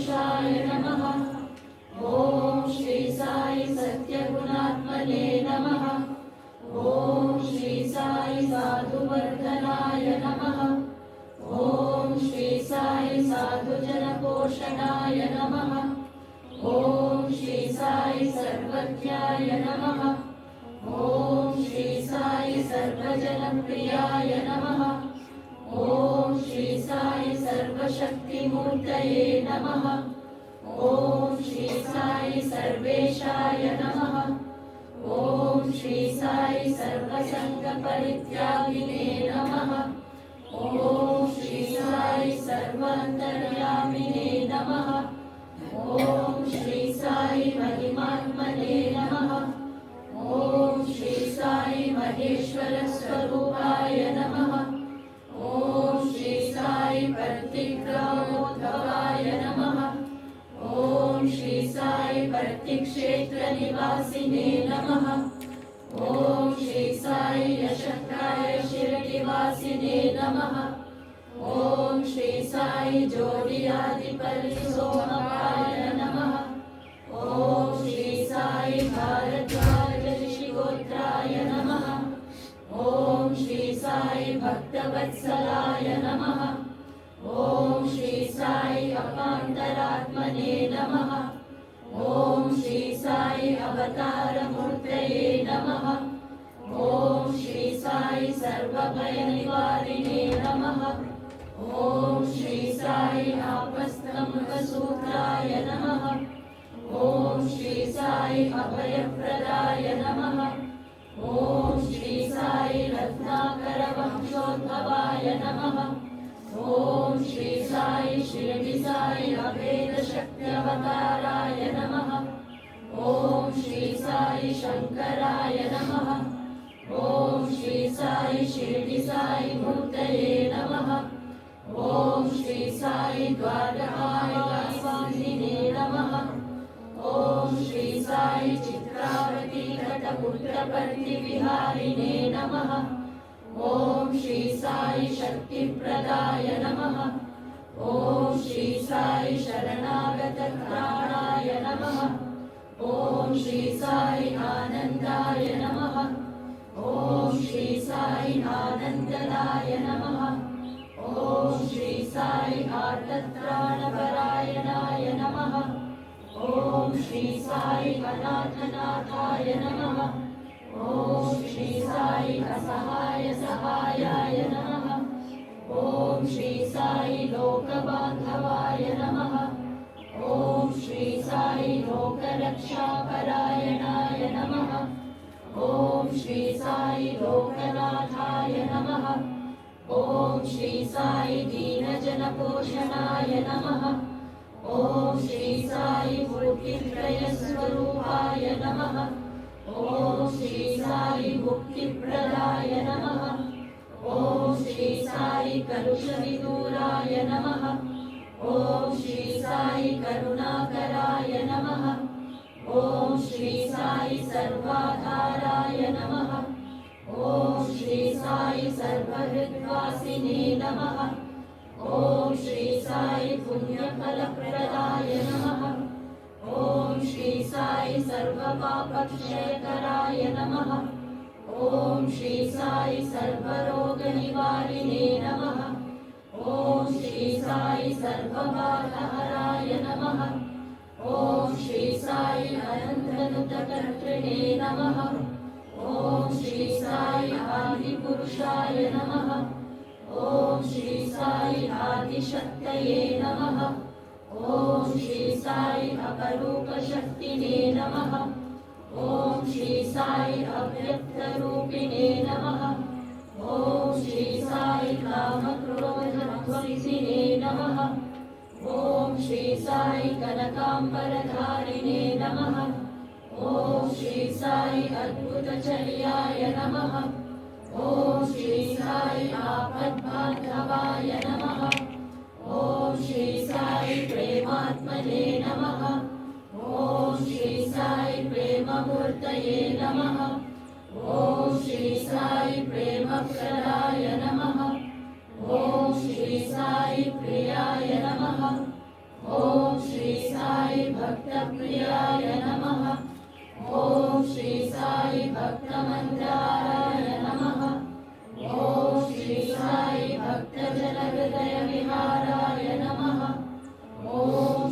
पुरुषाय नमः। ॐ श्री साई सत्यगुणात्मने नमः। ॐ श्री साई साधुवर्धनाय नमः। ॐ श्री साई साधुजनपोषणाय नमः। ॐ श्री साई सर्वज्ञाय नमः। ॐ श्री साई सर्वजनप्रियाय नमः। ॐ श्री साई सर्वशक्तिमूर्तये नमः। ॐ श्री साई सर्वेशाय नमः। ॐ श्री साई सर्वसङ्गपरित्यागिने नमः। ॐ श्री साई सर्वान्तर्यामिने नमः। ॐ श्री साई महिमात्मने नमः। ॐ श्री साई महेश्वरस्वरूपाय नमः। ॐ श्री साई प्रतिग्रामोद्भवाय नमः। ॐ श्री साई प्रतिक्षेत्रनिवासिने नमः। ॐ श्री साई यशक्राय शिरडिवासिने नमः। ॐ श्री साई जोडियादिपरिसोमपाय नमः। ॐ श्री साई भारद्वाज ऋषिगोत्राय नमः। ॐ श्री साई भक्तवत्सलाय नमः। ॐ श्री साई अपान्तरात्मने नमः। ॐ श्री साई अवतारमूर्तये नमः। ॐ श्री साई सर्वभयनिवारिणे नमः। ॐ श्री साई आपस्तम्भसूत्राय नमः। ॐ श्री साई अभयप्रदाय नमः। ॐ श्री साई रत्नाकरवंशोद्भवाय नमः। ॐ श्री साई शिरडि साई अभेदशक्त्यवताराय नमः। ॐ श्री साई शङ्कराय नमः। ॐ श्री साई शिरडि साई मूर्तये नमः। ॐ श्री साई द्वारकायवासिने नमः। ॐ श्री साई चित्रावती तटपुत्रपर्तिविहारिणे नमः। ॐ श्री साई शक्तिप्रदाय नमः। ॐ श्री साई शरणागतत्राणाय नमः। ॐ श्री साई आनन्दाय नमः। ॐ श्री साई आनन्ददाय नमः। ॐ श्री साई आर्तत्राणपरायणाय नमः। ॐ श्री साई अनाथनाथाय नमः। ॐ श्री साई असहाय सहायाय नमः। ॐ श्री साई लोकबान्धवाय नमः। ॐ श्री साई लोकरक्षापरायणाय नमः। ॐ श्री साई लोकनाथाय नमः। ॐ श्री साई दीनजनपोषणाय नमः। ॐ श्री साई मूर्तित्रयस्वरूपाय नमः। ॐ श्री साई मुक्तिप्रदाय नमः। ॐ श्री साई कलुषविदूराय नमः। ॐ श्री साई करुणाकराय नमः। ॐ श्री साई सर्वाधाराय नमः। ॐ श्री साई सर्वहृद्वासिने नमः। ॐ श्री साई पुण्यफलप्रदाय नमः। ॐ श्री साई सर्वपापक्षयकराय नमः। ॐ श्री साई सर्वरोगनिवारिणे नमः। ॐ श्री साई सर्वबाधहराय नमः। ॐ श्री साई अनन्तनुतकर्तृणे नमः। ॐ श्री साई आदिपुरुषाय नमः। ॐ श्री साई आदिशक्तये नमः। ॐ श्री साई अपरूपशक्तिने नमः। ॐ श्री साई अव्यक्तरूपिणे नमः। ॐ श्री साई कामक्रोधध्वंसिने नमः। ॐ श्री साई कनकाम्बरधारिणे नमः। ॐ श्री साई अद्भुतचर्याय नमः। ॐ श्री साई आपद्बान्धवाय नमः। ॐ श्री साई प्रेमात्मने नमः। ॐ श्री साई प्रेममूर्तये नमः। ॐ श्री साई प्रेमप्रदाय नमः। ॐ श्री साई प्रियाय नमः। ॐ श्री प्रियाय नमः। ॐ श्री साई भक्तमन्दिराय नमः। ॐ श्री साई भक्तजनहृदय विहाराय नमः। ॐ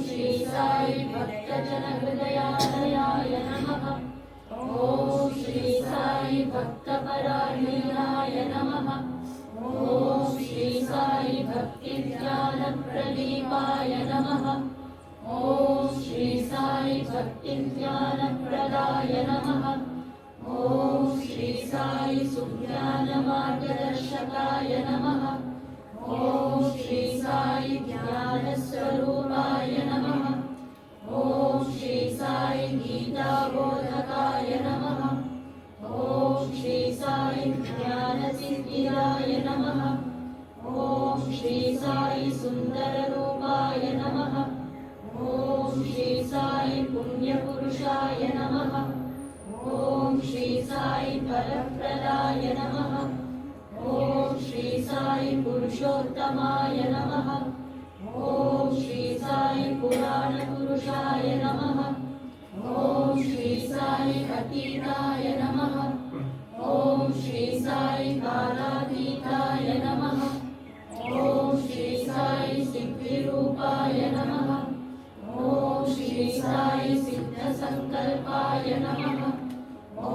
श्री साई भक्तजनहृदयालयाय नमः। ॐ श्री साई भक्तपरायणाय नमः। ॐ श्री साई भक्तिज्ञानप्रदीपाय नमः। ॐ श्री साई भक्तिज्ञानप्रदाय नमः। ॐ श्री साई सुज्ञानमार्गदर्शकाय नमः। ॐ श्री साई ज्ञानस्वरूपाय नमः। ॐ श्री साई गीताबोधकाय नमः। ॐ श्री साई ज्ञानसिद्धिदाय नमः। ॐ श्री साई सुन्दररूपाय नमः। ॐ श्री साई पुण्यपुरुषाय नमः। ॐ श्री साई फलप्रदाय नमः। ॐ श्री साई पुरुषोत्तमाय नमः। ॐ श्री साई पुराणपुरुषाय नमः। ॐ श्री साई अतीताय नमः। ॐ श्री साई कालातीताय नमः। ॐ श्री साई सिद्धिरूपाय नमः। ॐ श्री साई सिद्धसङ्कल्पाय नमः। ॐ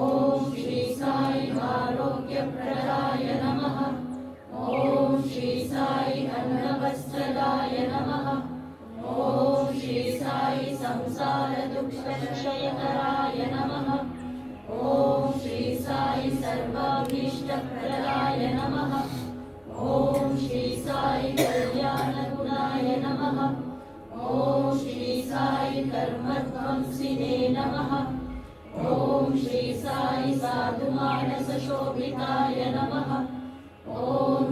श्री साई आरोग्यप्रदाय नमः। ॐ श्री साई अन्नवस्त्रदाय नमः। ॐ श्री साई संसारदुःखक्षयकराय नमः। ॐ श्री साई सर्वाभीष्टप्रदाय नमः। ॐ श्री साई कल्याणगुणाय नमः। ॐ श्री साई कर्मध्वंसिने नमः। ॐ श्री साई साधुमानसशोभिताय नमः। ॐ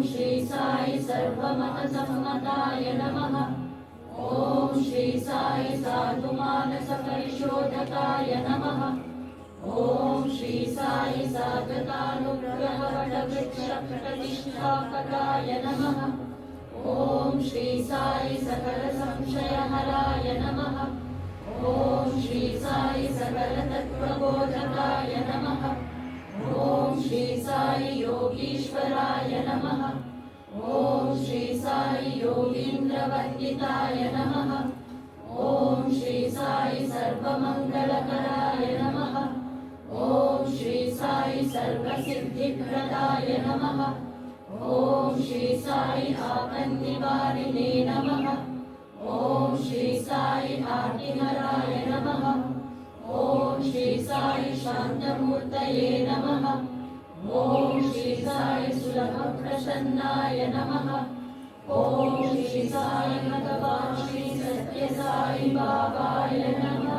श्री साई सर्वमतसम्मताय नमः। ॐ श्री साई साधुमानसपरिशोधकाय नमः। ॐ श्री साई साधकानुग्रहवटवृक्षप्रतिष्ठापकाय नमः। ॐ श्री साई सकलसंशयहराय नमः। ॐ श्री साई सकलतत्त्वबोधकाय नमः। ॐ श्री साई योगीश्वराय नमः। ॐ श्री साई योगीन्द्रवन्दिताय नमः। ॐ श्री साई सर्वमङ्गलकराय नमः। ॐ श्री साई सर्वसिद्धिप्रदाय नमः। ॐ श्री साई आपन्निवारिणे नमः। ॐ श्री साई आर्तिहराय नमः। ॐ श्री साई शान्तमूर्तये नमः। ॐ श्री साई सुलभप्रसन्नाय नमः। ॐ श्री साई भगवान् श्री सत्यसाई बाबाय नमः।